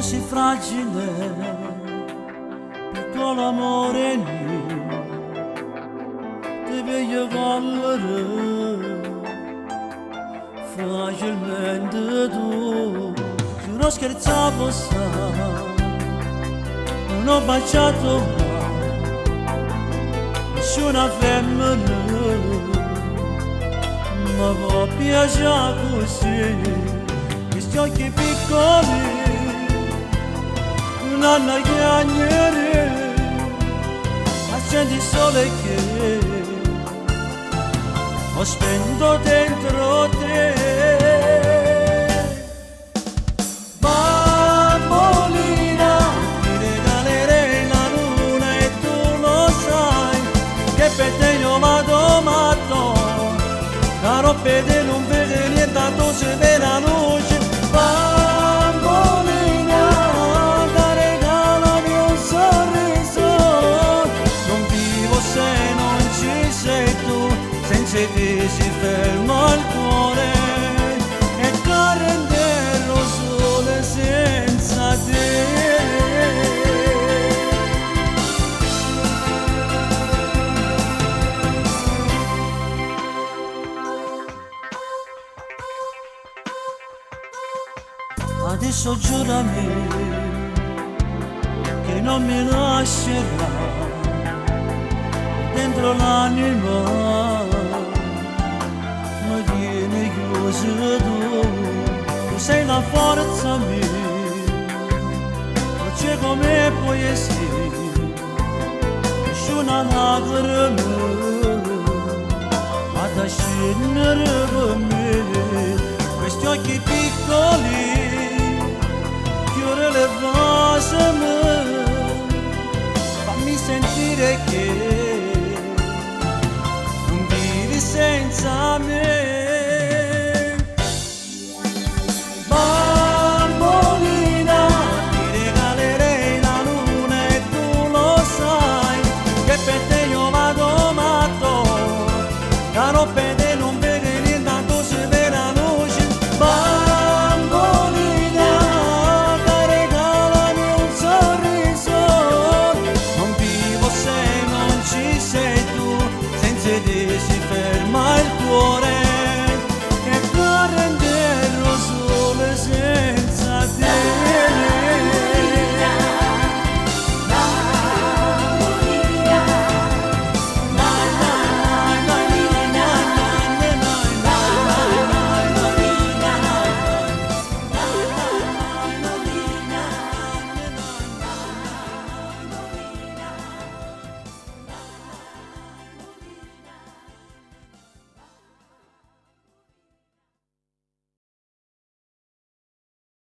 così fragile, piccolo amore mio, ti voglio cogliere facilmente tu. Non scherzavo, sai, non ho baciato mai nessuna femmina, ma può piacere così, questi occhi piccoli non hanno chiacchiere, accendi il sole che ho spento dentro te. Bambolina, ti regalerei la luna e tu lo sai, che per te io vado matto, caro fede non vede niente, tu se vede la luce. Bambolina, da regalami un sorriso, non vivo se non ci sei tu, senza te si ferma il cuore e corre intero sole senza te. Adesso giurami che non mi lascerai dentro l'anima, mi tieni chiuso tu sei la forza mia, non c'è come puoi essere, nessuna lacrima ma da scendere per me, questi occhi piccoli chiude le prossime, fammi sentire che non vivi senza me.